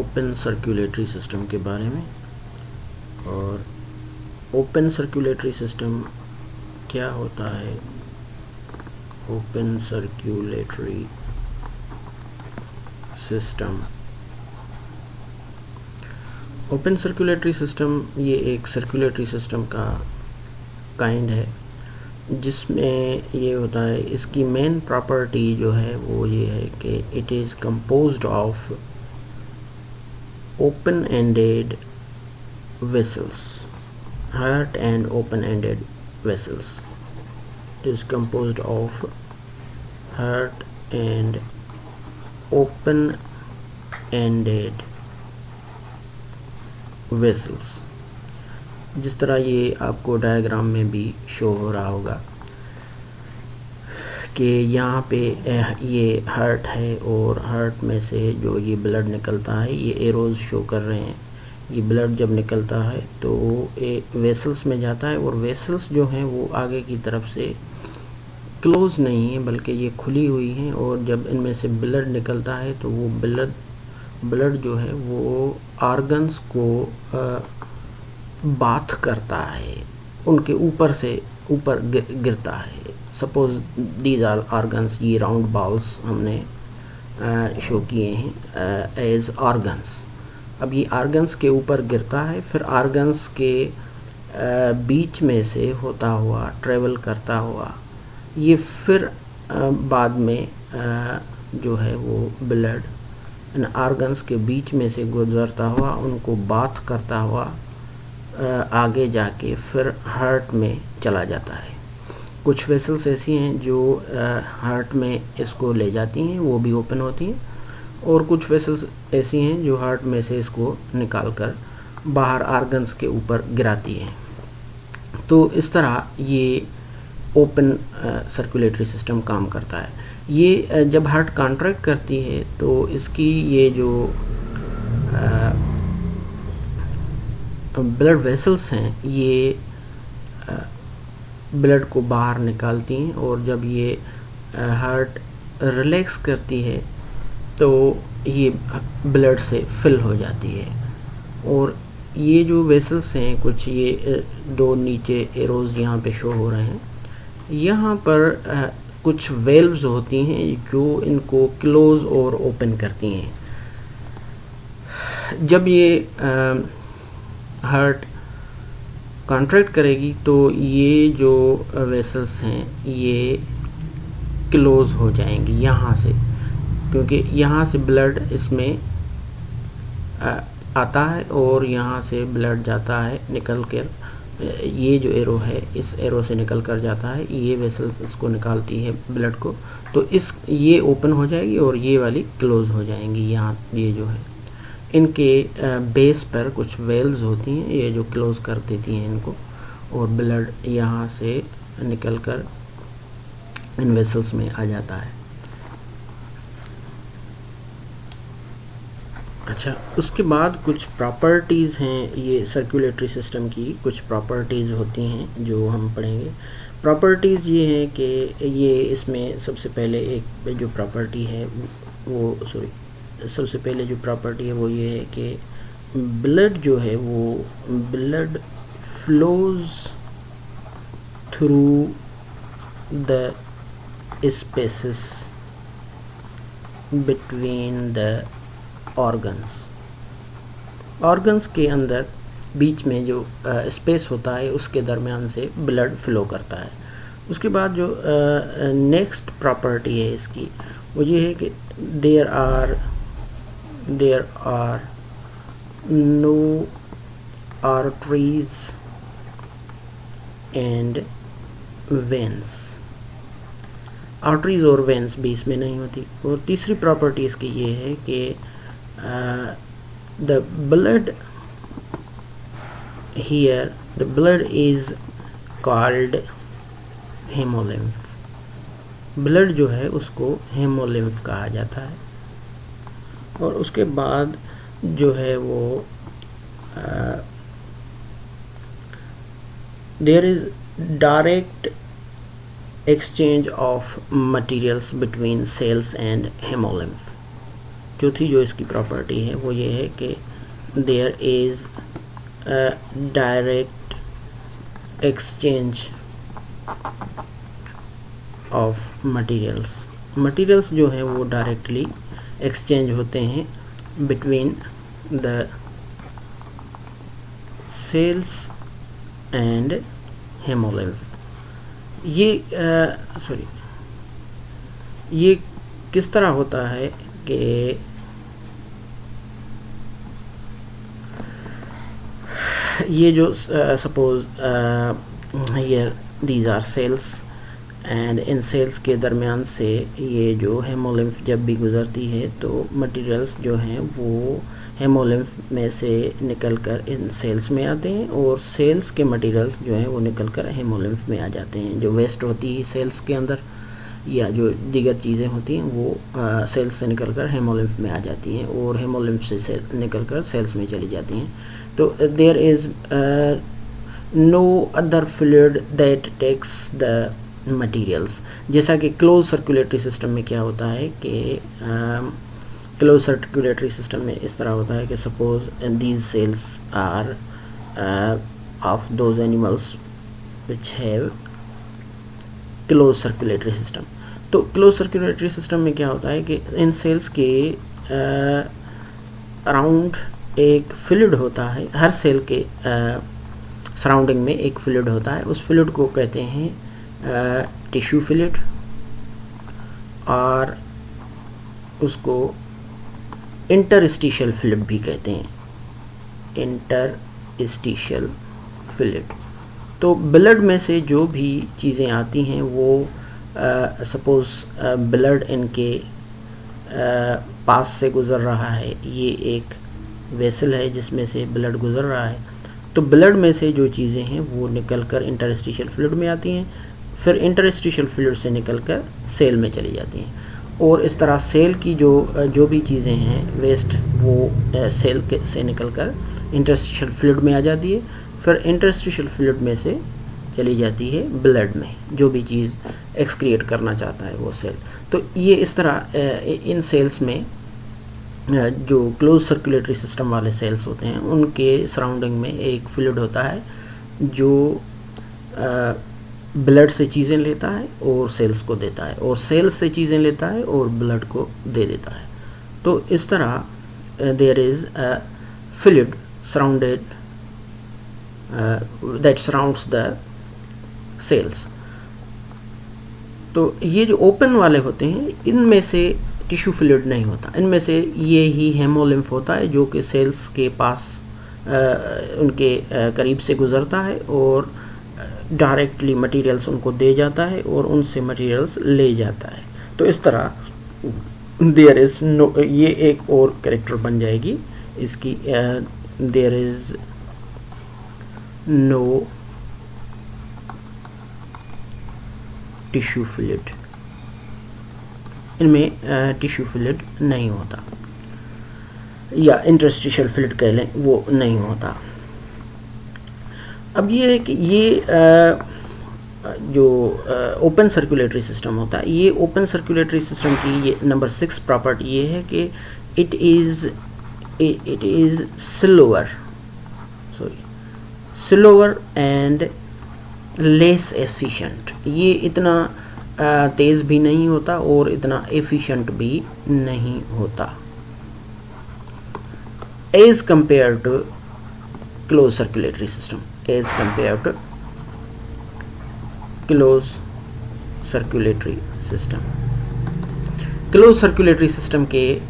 Open circulatory system के बारे में। और ओपन सर्कुलेटरी सिस्टम क्या होता है? Open circulatory system open circulatory system ये एक सर्कुलेटरी सिस्टम का काइंड है जिसमें ये होता है, इसकी मेन प्रॉपर्टी जो है वो ये है कि it is composed of open ended vessels, heart and open-ended vessels. It is composed of heart and open-ended vessels. जिस तरह ये आपको डायग्राम में भी शो हो रहा होगा कि यहाँ पे ये हार्ट है और हार्ट में से जो ये ब्लड निकलता है, ये एरोज शो कर रहे हैं। ये ब्लड जब निकलता है तो वेसल्स में जाता है और वेसल्स जो हैं वो आगे की तरफ से क्लोज नहीं है बल्कि ये खुली हुई हैं, और जब इनमें से ब्लड निकलता है तो वो ब्लड जो है वो आर्गन्स को बाथ करता है, उनके ऊपर से ऊपर गिरता है। सपोज दीज आर आर्गन्स, ये राउंड बॉल्स हमने शो किए हैं एज आर्गन्स। अब ये आर्गन्स के ऊपर गिरता है, फिर आर्गन्स के बीच में से होता हुआ ट्रेवल करता हुआ ये फिर बाद में जो है वो ब्लड इन आर्गन्स के बीच में से गुजरता हुआ उनको बाथ करता हुआ आगे जाके फिर हार्ट में चला जाता है। कुछ वेसल्स ऐसी हैं जो हार्ट में इसको ले जाती हैं, वो भी ओपन होती हैं, और कुछ वेसल्स ऐसी हैं जो हार्ट में से इसको निकालकर बाहर आर्गन्स के ऊपर गिराती हैं। तो इस तरह ये ओपन सर्कुलेटरी सिस्टम काम करता है। ये जब हार्ट कॉन्ट्रैक्ट करती है तो इसकी ये जो ब्लड वेसल्स हैं ये ब्लड को बाहर निकालती हैं, और जब ये हार्ट रिलैक्स करती है तो ये ब्लड से फिल हो जाती है। और ये जो वेसल्स हैं, कुछ ये दो नीचे एरोज यहाँ पे शो हो रहे हैं, यहाँ पर कुछ वेल्व्स होती हैं जो इनको क्लोज और ओपन करती हैं। जब ये हार्ट कॉन्ट्रैक्ट करेगी तो ये जो वेसल्स हैं ये क्लोज हो जाएंगी यहाँ से, क्योंकि यहाँ से ब्लड इसमें आता है और यहाँ से ब्लड जाता है निकल कर, ये जो एरो है इस एरो से निकल कर जाता है, ये वेसल्स इसको निकालती है ब्लड को, तो ये ओपन हो जाएगी और ये वाली क्लोज हो जाएंगी। यहाँ ये जो है इनके बेस पर कुछ वेल्व्स होती हैं ये जो क्लोज कर देती हैं इनको, और ब्लड यहाँ से निकल कर इन वेसल्स में आ जाता है। अच्छा, उसके बाद कुछ प्रॉपर्टीज़ हैं, ये सर्कुलेटरी सिस्टम की कुछ प्रॉपर्टीज़ होती हैं जो हम पढ़ेंगे। प्रॉपर्टीज़ ये हैं कि ये इसमें सबसे पहले एक जो प्रॉपर्टी है वो सबसे पहले जो प्रॉपर्टी है वो ये है कि ब्लड जो है वो blood flows through the spaces between the organs के अंदर बीच में जो स्पेस होता है उसके दरमियान से ब्लड फ्लो करता है। उसके बाद जो नेक्स्ट प्रॉपर्टी है इसकी वो ये है कि there are no arteries and veins. Arteries और वेन्स भी इसमें नहीं होती। और तीसरी प्रॉपर्टी इसकी ये है कि the blood here, the blood is called hemolymph। Blood जो है उसको हेमोलिम्फ कहा जाता है। और उसके बाद जो है वो there is direct exchange of materials between cells and hemolymph। चौथी जो इसकी प्रॉपर्टी है वो ये है कि there is direct exchange of materials जो हैं वो डायरेक्टली एक्सचेंज होते हैं between the cells and haemolymph. ये किस तरह होता है कि ये जो suppose here these are cells and इन सेल्स के दरमियान से ये जो हेमोलिम्फ जब भी गुज़रती है तो मटेरियल्स जो हैं वो हेमोलिम्फ में से निकलकर इन सेल्स में आते हैं और सेल्स के मटेरियल्स जो हैं वो निकलकर हेमोलिम्फ में आ जाते हैं। जो वेस्ट होती है सेल्स के अंदर या जो दीगर चीज़ें होती हैं वो सेल्स से निकलकर हेमोलिम्फ में आ जाती हैं और हेमोलिम्फ से निकलकर सेल्स में चली जाती हैं। तो there is no other fluid that takes the materials. जैसा कि क्लोज सर्कुलेटरी सिस्टम में क्या होता है कि क्लोज सर्कुलेटरी सिस्टम में इस तरह होता है कि suppose these cells are of those animals which have close circulatory system. तो क्लोज सर्कुलेटरी सिस्टम में क्या होता है कि इन सेल्स के अराउंड एक फ्लूइड होता है, हर सेल के सराउंडिंग में एक फ्लूइड होता है। उस फ्लूइड को कहते हैं टिश्यू फ्लूइड और उसको इंटरस्टिशियल फ्लूइड भी कहते हैं, इंटरस्टिशियल फ्लूइड। तो ब्लड में से जो भी चीज़ें आती हैं वो सपोज ब्लड इनके पास से गुज़र रहा है, ये एक वेसल है जिसमें से ब्लड गुज़र रहा है, तो ब्लड में से जो चीज़ें हैं वो निकलकर इंटरस्टिशियल फ्लूइड में आती हैं, फिर इंटरस्टिशियल फ्लूइड से निकलकर सेल में चली जाती हैं और इस तरह सेल की जो भी चीज़ें हैं वेस्ट वो सेल के से निकलकर इंटरस्टिशियल फ्लूइड में आ जाती है, फिर इंटरस्टिशियल फ्लूइड में से चली जाती है ब्लड में, जो भी चीज़ एक्सक्रिएट करना चाहता है वो सेल। तो ये इस तरह इन सेल्स में जो क्लोज सर्कुलेटरी सिस्टम वाले सेल्स होते हैं उनके सराउंडिंग में एक फ्लूइड होता है जो ब्लड से चीज़ें लेता है और सेल्स को देता है और सेल्स से चीज़ें लेता है और ब्लड को दे देता है। तो इस तरह there is a fluid surrounded that surrounds the cells. तो ये जो ओपन वाले होते हैं इनमें से टिश्यू फ्लूइड नहीं होता, इनमें से ये ही हेमोलिम्फ होता है जो कि सेल्स के पास उनके करीब से गुज़रता है और डायरेक्टली मटेरियल्स उनको दे जाता है और उनसे मटेरियल्स ले जाता है। तो इस तरह देयर इज़ नो, ये एक और कैरेक्टर बन जाएगी इसकी, there is no tissue fluid, इनमें टिश्यू फ्लूइड नहीं होता या इंटरस्टिशियल फ्लूइड कह लें, वो नहीं होता। अब ये है कि ये जो ओपन सर्कुलेटरी सिस्टम होता है, ये ओपन सर्कुलेटरी सिस्टम की ये नंबर 6 प्रॉपर्टी ये है कि it is slower and less efficient. ये इतना तेज़ भी नहीं होता और इतना एफिशिएंट भी नहीं होता as compare to close circulatory system, as compare to close circulatory system. Close circulatory system के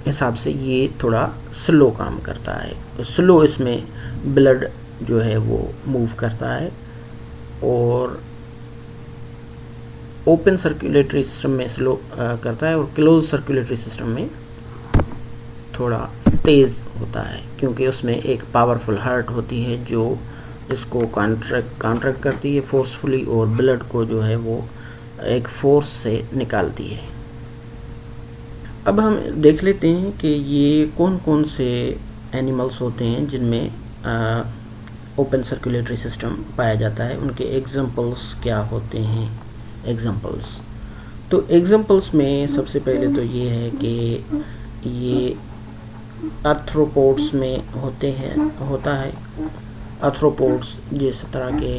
हिसाब से ये थोड़ा स्लो काम करता है, स्लो इसमें ब्लड जो है वो मूव करता है और ओपन सर्कुलेटरी सिस्टम में स्लो करता है और क्लोज सर्कुलेटरी सिस्टम में थोड़ा तेज़ होता है क्योंकि उसमें एक पावरफुल हार्ट होती है जो इसको कॉन्ट्रैक्ट करती है फोर्सफुली और ब्लड को जो है वो एक फोर्स से निकालती है। अब हम देख लेते हैं कि ये कौन कौन से एनिमल्स होते हैं जिनमें ओपन सर्कुलेटरी सिस्टम पाया जाता है, उनके एग्जांपल्स क्या होते हैं। एग्जांपल्स तो एग्जांपल्स में सबसे पहले तो ये है कि ये आर्थ्रोपोड्स में होता है। आर्थ्रोपोड्स जिस तरह के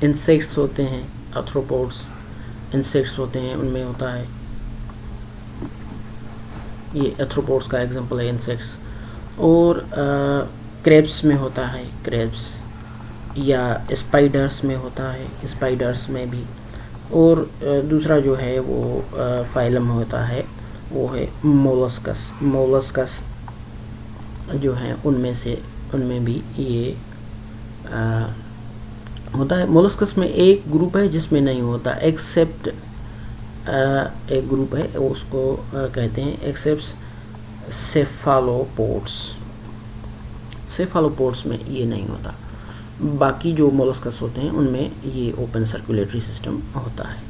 इंसेक्ट्स होते हैं, आर्थ्रोपोड्स इंसेक्ट्स होते हैं, उनमें होता है। ये आर्थ्रोपोड्स का एग्जांपल है इंसेक्ट्स। और क्रेब्स में होता है, क्रेब्स, या स्पाइडर्स में होता है, स्पाइडर्स में भी। और दूसरा जो है वो फाइलम होता है, वो है मोलस्कस। मोलस्कस जो है उनमें भी ये होता है। मोलस्कस में एक ग्रुप है जिसमें नहीं होता, एक्सेप्ट एक ग्रुप है, उसको कहते हैं एक्सेप्ट सेफालोपोड्स। सेफालोपोड्स में ये नहीं होता। बाकी जो मोलस्कस होते हैं उनमें ये ओपन सर्कुलेटरी सिस्टम होता है।